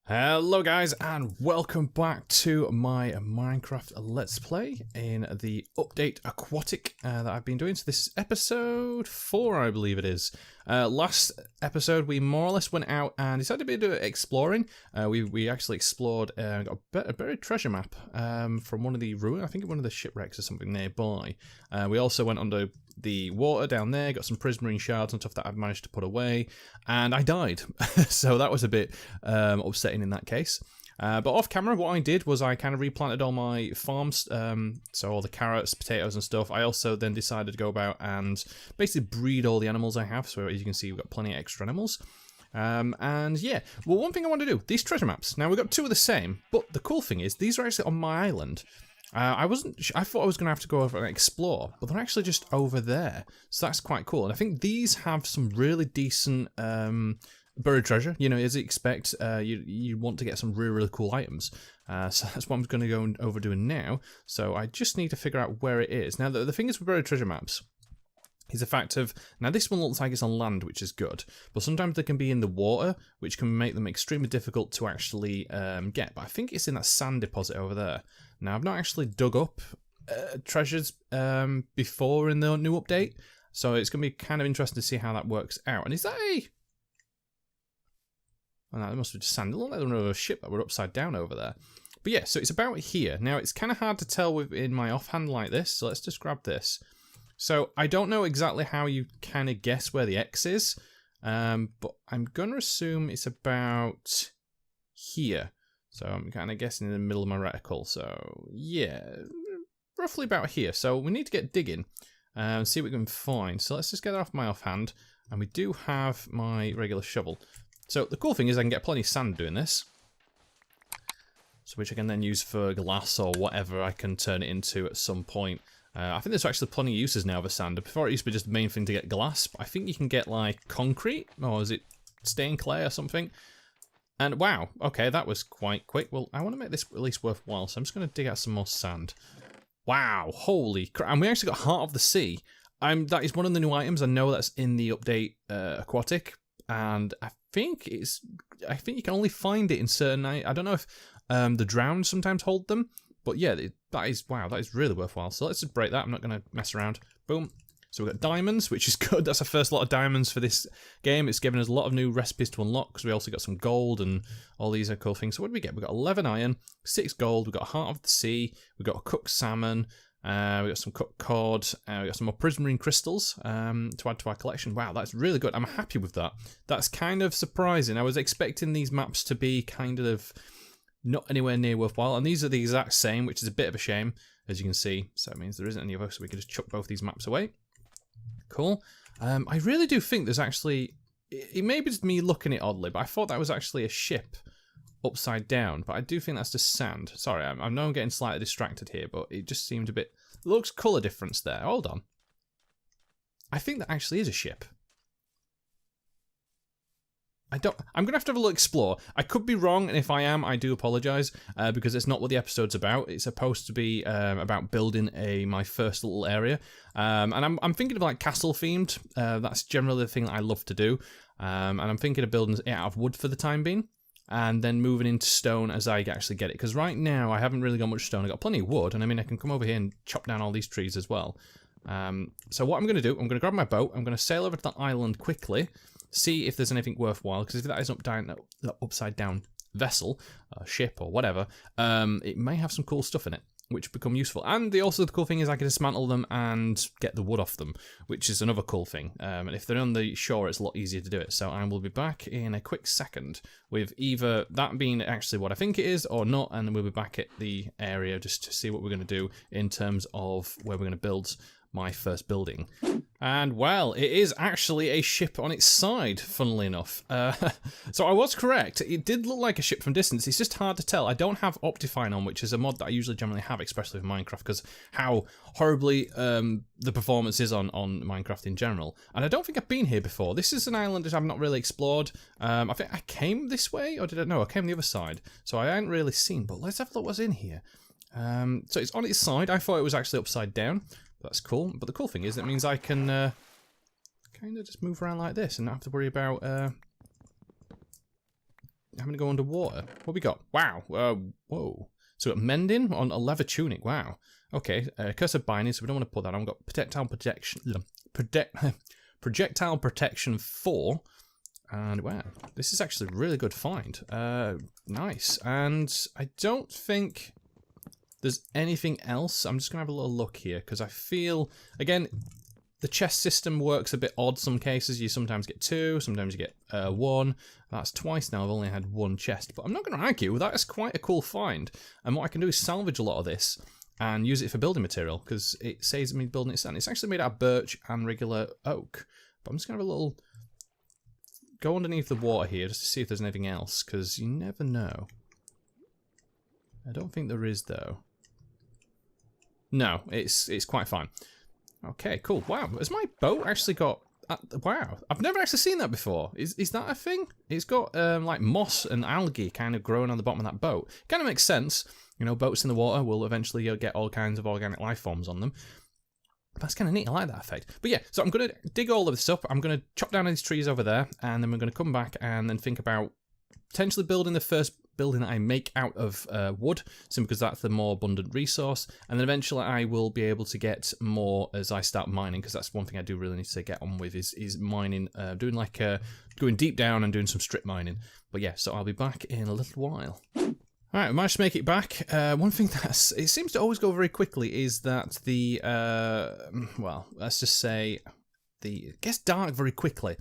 Hello guys and welcome back to my Minecraft Let's Play in the update Aquatic that I've been doing. So this is episode 4 I believe it is. Last episode we more or less went out and decided to do exploring. We actually explored got a buried treasure map from one of the ruins, I think one of the shipwrecks or something nearby. We also went under the water down there, got some prismarine shards and stuff that I've managed to put away, and I died. So that was a bit upsetting in that case. But off camera, what I did was I kind of replanted all my farms, so all the carrots, potatoes and stuff. I also then decided to go about and basically breed all the animals I have, so as you can see we've got plenty of extra animals. And yeah, well, one thing I want to do, these treasure maps, now we've got two of the same, but the cool thing is these are actually on my island. I thought I was going to have to go over and explore, but they're actually just over there, so that's quite cool. And I think these have some really decent buried treasure. You know, as you expect, you want to get some really cool items. So that's what I'm going to go over doing now. So I just need to figure out where it is. Now, the thing is with buried treasure maps is the fact of, now this one looks like it's on land, which is good, but sometimes they can be in the water, which can make them extremely difficult to actually get. But I think it's in that sand deposit over there. Now, I've not actually dug up treasures before in the new update, so it's going to be kind of interesting to see how that works out. And is that a... Oh, no, it must have just sand. It looked like another ship that were upside down over there. But yeah, so it's about here. Now, it's kind of hard to tell in my offhand like this, so let's just grab this. So I don't know exactly how you kind of guess where the X is, but I'm going to assume it's about here. So I'm kind of guessing in the middle of my reticle. So yeah, roughly about here. So we need to get digging and see what we can find. So let's just get that off my offhand. And we do have my regular shovel. So the cool thing is I can get plenty of sand doing this. So which I can then use for glass or whatever I can turn it into at some point. I think there's actually plenty of uses now for sand. Before it used to be just the main thing to get glass. But I think you can get like concrete, or is it stained clay or something? And wow, okay, that was quite quick. Well, I want to make this at least worthwhile, so I'm just going to dig out some more sand. Wow, holy crap. And we actually got Heart of the Sea. That is one of the new items. I know that's in the update Aquatic. And I think you can only find it in certain... I don't know if the drowned sometimes hold them. But yeah, that is really worthwhile. So let's just break that. I'm not going to mess around. Boom. So we've got diamonds, which is good. That's the first lot of diamonds for this game. It's given us a lot of new recipes to unlock, because we also got some gold and all these are cool things. So what do we get? We've got 11 iron, 6 gold, we've got Heart of the Sea, we've got a cooked salmon, we've got some cooked cod, we've got some more prismarine crystals to add to our collection. Wow, that's really good. I'm happy with that. That's kind of surprising. I was expecting these maps to be kind of not anywhere near worthwhile, and these are the exact same, which is a bit of a shame, as you can see. So it means there isn't any of us, so we can just chuck both these maps away. Cool. I really do think there's actually... It may be just me looking at it oddly, but I thought that was actually a ship upside down. But I do think that's just sand. Sorry, I know I'm getting slightly distracted here, but it just seemed a bit... It looks colour difference there. Hold on. I think that actually is a ship. I'm going to have a little explore. I could be wrong, and if I am, I do apologise, because it's not what the episode's about. It's supposed to be about building my first little area. And I'm thinking of like castle themed. That's generally the thing that I love to do. And I'm thinking of building it out of wood for the time being, and then moving into stone as I actually get it. Because right now, I haven't really got much stone. I've got plenty of wood, and I mean, I can come over here and chop down all these trees as well. So what I'm going to do, I'm going to grab my boat, I'm going to sail over to that island quickly, see if there's anything worthwhile, because if that is that upside down vessel, ship or whatever, it may have some cool stuff in it, which become useful. And the cool thing is I can dismantle them and get the wood off them, which is another cool thing. And if they're on the shore, it's a lot easier to do it. So I will be back in a quick second with either that being actually what I think it is or not, and then we'll be back at the area just to see what we're going to do in terms of where we're going to build my first building. And well, it is actually a ship on its side, funnily enough. So I was correct. It did look like a ship from distance. It's just hard to tell. I don't have Optifine on, which is a mod that I usually generally have, especially with Minecraft, because how horribly the performance is on Minecraft in general. And I don't think I've been here before. This is an island that I've not really explored. I think I came this way, or did I? No, I came the other side. So I hadn't really seen, but let's have a look what's in here. So it's on its side. I thought it was actually upside down. That's cool. But the cool thing is it means I can kind of just move around like this and not have to worry about having to go underwater. What we got? Wow. Whoa. So we got mending on a leather tunic. Wow. Okay. Curse of binding, so we don't want to put that on. We've got projectile protection 4. And wow, this is actually a really good find. Nice. And I don't think there's anything else. I'm just going to have a little look here because I feel, again, the chest system works a bit odd some cases. You sometimes get 2, sometimes you get 1. That's twice now. I've only had 1 chest. But I'm not going to argue. That is quite a cool find. And what I can do is salvage a lot of this and use it for building material because it saves me building it. And it's actually made out of birch and regular oak. But I'm just going to have a little go underneath the water here just to see if there's anything else, because you never know. I don't think there is, though. No, it's quite fine. Okay, cool. Wow, has my boat actually got... wow, I've never actually seen that before. Is that a thing? It's got like moss and algae kind of growing on the bottom of that boat. Kind of makes sense. You know, boats in the water will eventually get all kinds of organic life forms on them. That's kind of neat. I like that effect. But yeah, so I'm going to dig all of this up. I'm going to chop down these trees over there, and then we're going to come back and then think about potentially building the first building that I make out of wood, simply because that's the more abundant resource. And then eventually I will be able to get more as I start mining, because that's one thing I do really need to get on with is mining, doing like going deep down and doing some strip mining. But yeah, so I'll be back in a little while. Alright, we managed to make it back. One thing it seems to always go very quickly is that the, well, let's just say, it gets dark very quickly.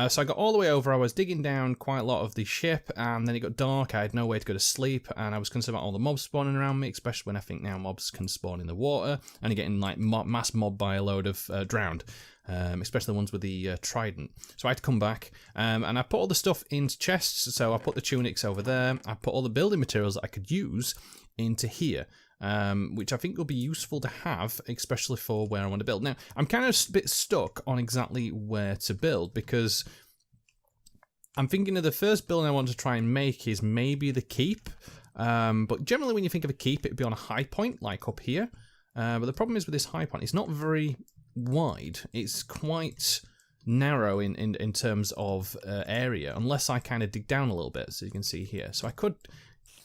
So I got all the way over, I was digging down quite a lot of the ship, and then it got dark, I had no way to go to sleep, and I was concerned about all the mobs spawning around me, especially when I think now mobs can spawn in the water, and you're getting like mass mob by a load of drowned. Especially the ones with the trident. So I had to come back, and I put all the stuff into chests. So I put the tunics over there. I put all the building materials that I could use into here, which I think will be useful to have, especially for where I want to build. Now, I'm kind of a bit stuck on exactly where to build, because I'm thinking of the first building I want to try and make is maybe the keep. But generally when you think of a keep, it'd be on a high point, like up here. But the problem is with this high point, it's not very wide. It's quite narrow in terms of area, unless I kind of dig down a little bit, so you can see here. So I could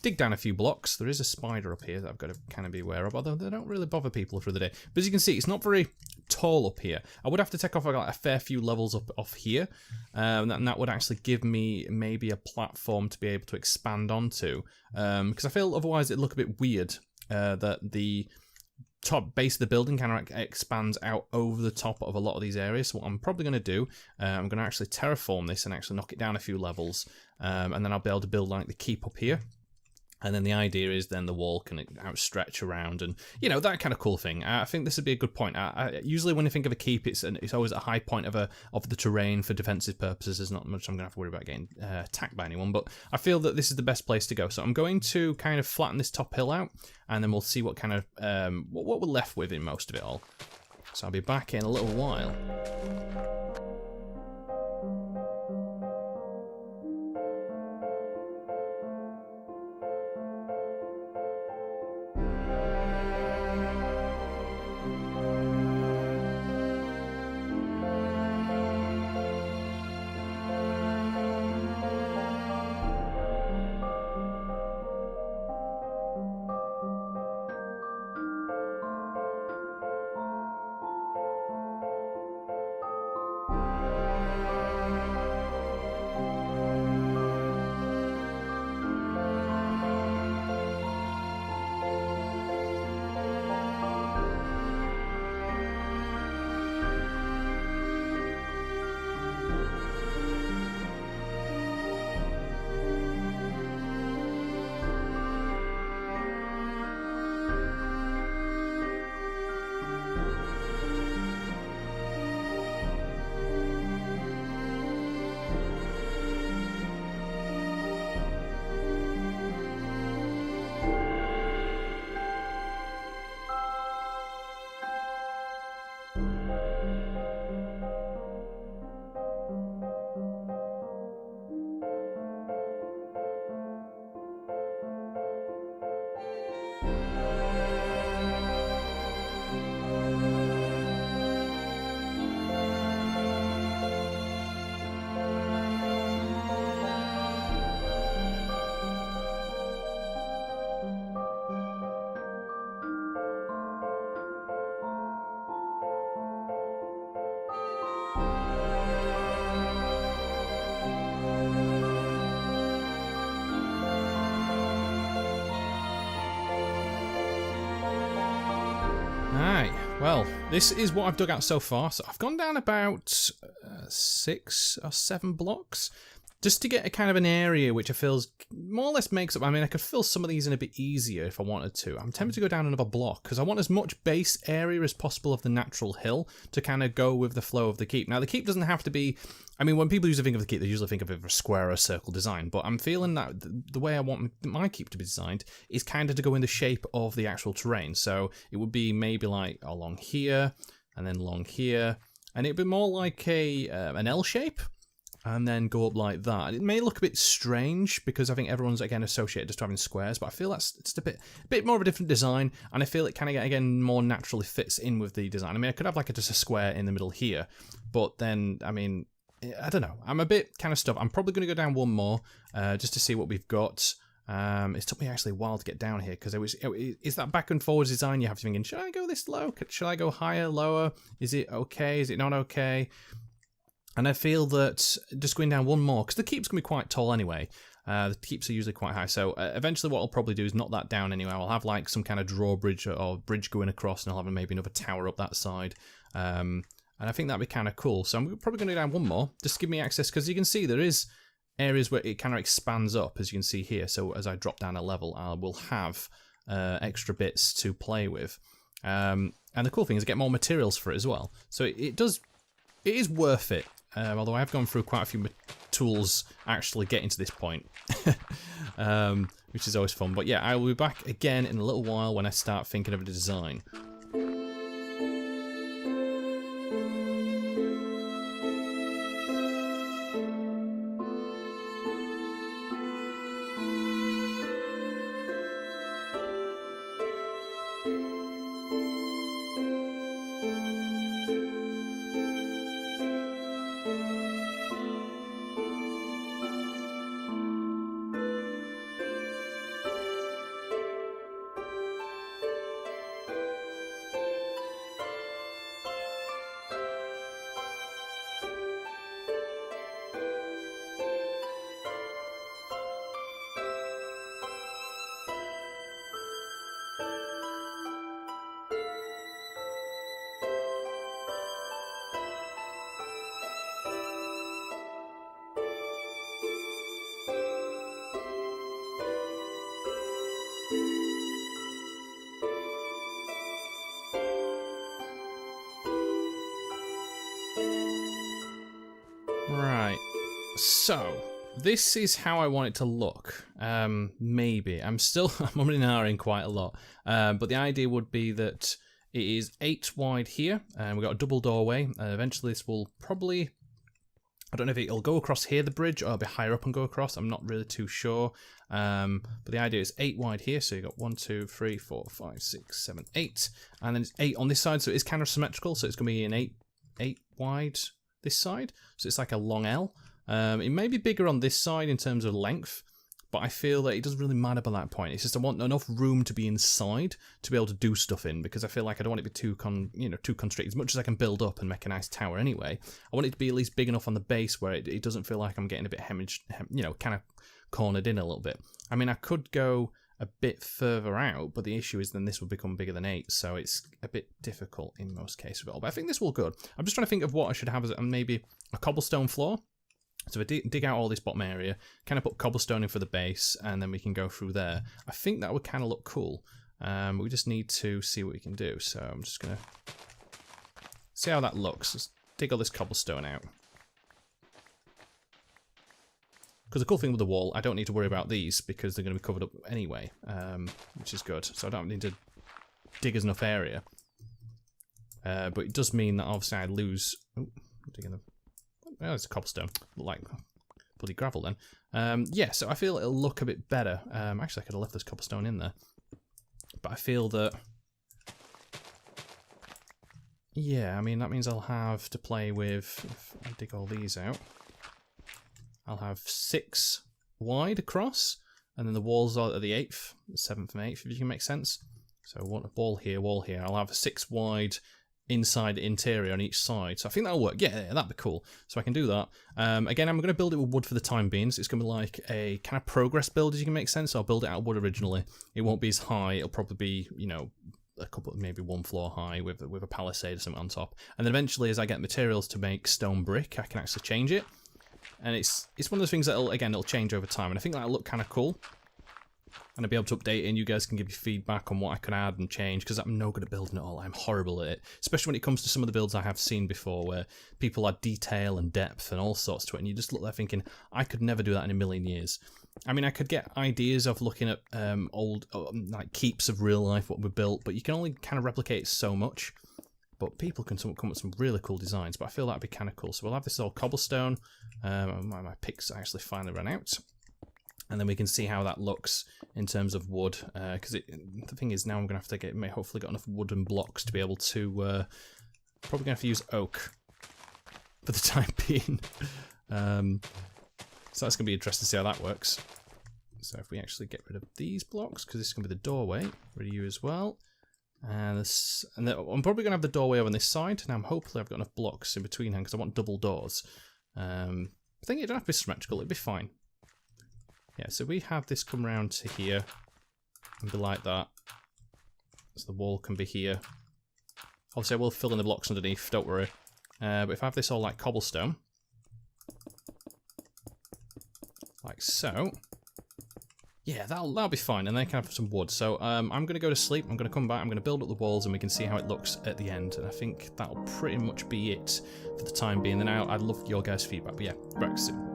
dig down a few blocks. There is a spider up here that I've got to kind of be aware of, although they don't really bother people through the day. But as you can see, it's not very tall up here. I would have to take off like a fair few levels up off here, and that would actually give me maybe a platform to be able to expand onto, because I feel otherwise it'd look a bit weird that the top base of the building kind of expands out over the top of a lot of these areas. So what I'm probably going to do, I'm going to actually terraform this and actually knock it down a few levels, and then I'll be able to build like the keep up here. And then the idea is then the wall can outstretch around, and you know, that kind of cool thing. I think this would be a good point. Usually when you think of a keep, it's always a high point of the terrain for defensive purposes. There's not much I'm going to have to worry about getting attacked by anyone, but I feel that this is the best place to go. So I'm going to kind of flatten this top hill out, and then we'll see what kind of what we're left with in most of it all. So I'll be back in a little while. Alright, well, this is what I've dug out so far. So I've gone down about 6 or 7 blocks just to get a kind of an area which I feel more or less makes up. I mean, I could fill some of these in a bit easier if I wanted to. I'm tempted to go down another block because I want as much base area as possible of the natural hill to kind of go with the flow of the keep. Now, the keep doesn't have to be... I mean, when people usually think of the keep, they usually think of it as a square or a circle design, but I'm feeling that the way I want my keep to be designed is kind of to go in the shape of the actual terrain. So it would be maybe like along here, and then along here, and it'd be more like an L shape, and then go up like that. It may look a bit strange because I think everyone's again associated just to having squares, but I feel that's it's a bit more of a different design, and I feel it kind of again more naturally fits in with the design. I mean, I could have like just a square in the middle here, but then I mean, I don't know. I'm a bit kind of stuck. I'm probably going to go down one more just to see what we've got. It took me actually a while to get down here because it's that back and forwards design. You have to think, should I go this low? Should I go higher, lower? Is it okay? Is it not okay? And I feel that just going down one more, because the keep's going to be quite tall anyway. The keeps are usually quite high. So eventually what I'll probably do is knock that down anyway. I'll have like some kind of drawbridge or bridge going across, and I'll have maybe another tower up that side. And I think that'd be kind of cool. So I'm probably going to go down one more, just to give me access, because you can see there is areas where it kind of expands up, as you can see here. So as I drop down a level, I will have extra bits to play with. And the cool thing is I get more materials for it as well. So it is worth it. Although I have gone through quite a few tools actually getting to this point, which is always fun. But yeah, I will be back again in a little while when I start thinking of a design. Right, so this is how I want it to look. Maybe I'm umming and ahhing quite a lot, but the idea would be that it is 8 wide here, and we've got a double doorway. Eventually, this will probably, I don't know if it'll go across here, the bridge, or it'll be higher up and go across. I'm not really too sure, but the idea is 8 wide here. So you've got 1, 2, 3, 4, 5, 6, 7, 8, and then it's 8 on this side. So it is kind of symmetrical. So it's going to be an 8 wide this side, so it's like a long L. It may be bigger on this side in terms of length, but I feel that it doesn't really matter by that point. It's just I want enough room to be inside to be able to do stuff in, because I feel like I don't want it to be too constricted. As much as I can build up and make a nice tower anyway, I want it to be at least big enough on the base where it doesn't feel like I'm getting a bit hemorrhaged, kind of cornered in a little bit. I mean, I could go a bit further out, but the issue is then this will become bigger than 8, so it's a bit difficult in most cases of it all. But I think this will good. I'm just trying to think of what I should have as maybe a cobblestone floor. So if I dig out all this bottom area, kind of put cobblestone in for the base, and then we can go through there. I think that would kind of look cool. We just need to see what we can do. So I'm just going to see how that looks. Let's dig all this cobblestone out. Because the cool thing with the wall, I don't need to worry about these because they're going to be covered up anyway, which is good. So I don't need to dig as enough area. But it does mean that obviously I lose... Oh, digging the... Oh, it's a cobblestone. Like bloody gravel then. Yeah, so I feel it'll look a bit better. Actually, I could have left this cobblestone in there. But I feel that... Yeah, I mean, that means I'll have to play with... If I dig all these out... I'll have 6 wide across, and then the walls are at the 8th, 7th and 8th, if you can make sense. So I want a wall here, wall here. I'll have 6 wide inside interior on each side. So I think that'll work. Yeah, that'd be cool. So I can do that. Again, I'm going to build it with wood for the time being. So it's going to be like a kind of progress build, as you can make sense. So I'll build it out of wood originally. It won't be as high. It'll probably be, a couple, maybe 1 floor high with a palisade or something on top. And then eventually, as I get materials to make stone brick, I can actually change it. And it's one of those things that'll, again, it'll change over time. And I think that'll look kind of cool. And I'll be able to update it, and you guys can give me feedback on what I can add and change, because I'm no good at building it all. I'm horrible at it, especially when it comes to some of the builds I have seen before, where people add detail and depth and all sorts to it, and you just look there thinking, I could never do that in a million years. I mean, I could get ideas of looking at old like keeps of real life, what we built, but you can only kind of replicate so much. But people can come up with some really cool designs, but I feel that'd be kind of cool. So we'll have this all cobblestone. My picks actually finally ran out. And then we can see how that looks in terms of wood. Because the thing is, now I'm going to have to hopefully got enough wooden blocks to be able to... probably going to have to use oak for the time being. So that's going to be interesting to see how that works. So if we actually get rid of these blocks, because this is going to be the doorway, rid of you as well. And then I'm probably going to have the doorway over on this side. Now, hopefully I've got enough blocks in between here, because I want double doors. I think it don't have to be symmetrical, it'll be fine. Yeah, so we have this come round to here and be like that. So the wall can be here. Obviously, I will fill in the blocks underneath, don't worry. But if I have this all like cobblestone, like so, yeah, that'll be fine. And then I can have some wood. So I'm going to go to sleep. I'm going to come back. I'm going to build up the walls, and we can see how it looks at the end. And I think that'll pretty much be it for the time being. Then I'd love your guys' feedback. But yeah, back soon.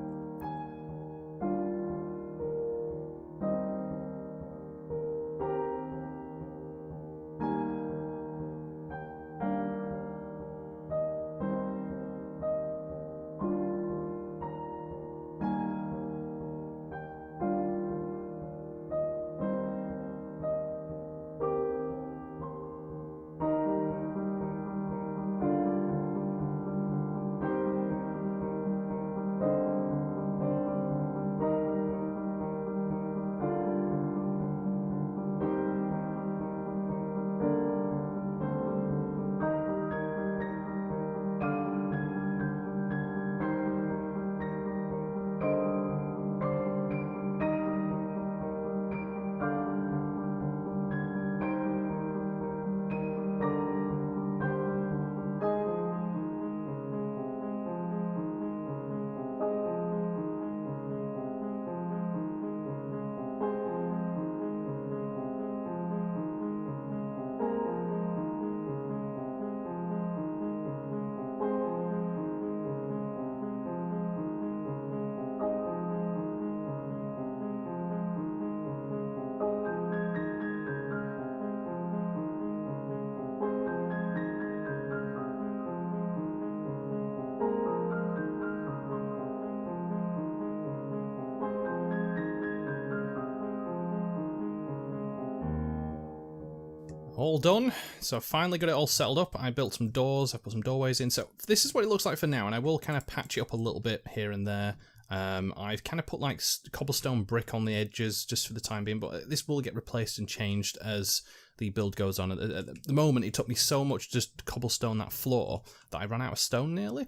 All done. So I finally got it all settled up. I built some doors, I put some doorways in. So this is what it looks like for now, and I will kind of patch it up a little bit here and there. I've kind of put like cobblestone brick on the edges just for the time being, but this will get replaced and changed as the build goes on. At the moment, it took me so much just to cobblestone that floor that I ran out of stone nearly.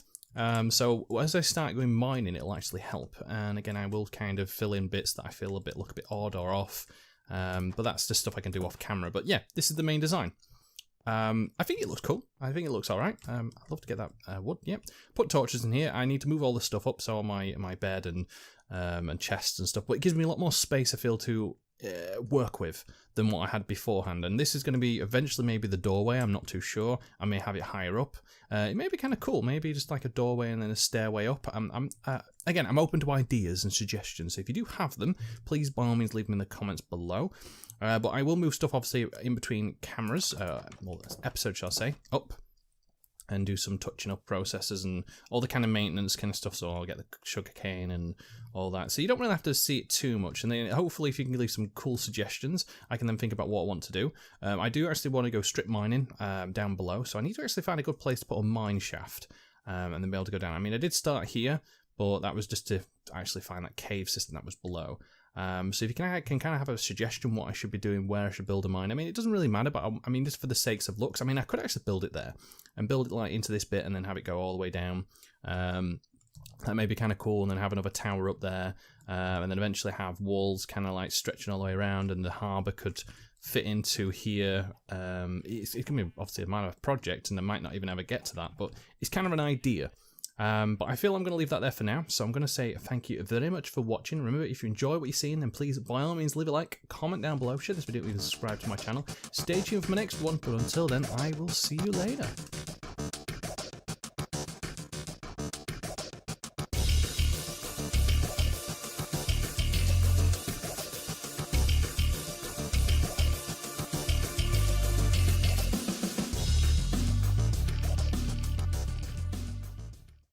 So as I start going mining, it'll actually help. And again, I will kind of fill in bits that I feel look a bit odd or off. But that's just stuff I can do off camera. But yeah, this is the main design. I think it looks cool. I think it looks alright. I'd love to get that wood. Yep. Put torches in here. I need to move all this stuff up, so on my bed and chests and stuff. But it gives me a lot more space, I feel, to work with than what I had beforehand. And this is going to be eventually maybe the doorway. I'm not too sure. I may have it higher up. It may be kind of cool. Maybe just like a doorway and then a stairway up. Again, I'm open to ideas and suggestions. So if you do have them, please by all means leave them in the comments below. But I will move stuff obviously in between cameras, well, episodes shall I say, up. And do some touching up processes and all the kind of maintenance kind of stuff. So I'll get the sugarcane and all that. So you don't really have to see it too much. And then hopefully if you can leave some cool suggestions, I can then think about what I want to do. I do actually want to go strip mining down below. So I need to actually find a good place to put a mine shaft and then be able to go down. I mean, I did start here, but that was just to actually find that cave system that was below. So if you can kind of have a suggestion what I should be doing, where I should build a mine. I mean, it doesn't really matter, but I mean, just for the sakes of looks, I mean, I could actually build it there and build it like into this bit and then have it go all the way down. That may be kind of cool, and then have another tower up there, and then eventually have walls kind of like stretching all the way around, and the harbour could fit into here. It can be obviously a matter of project, and I might not even ever get to that, but it's kind of an idea. But I feel I'm going to leave that there for now, so I'm going to say thank you very much for watching. Remember, if you enjoy what you're seeing, then please, by all means, leave a like, comment down below, share this video with you, subscribe to my channel. Stay tuned for my next one, but until then, I will see you later.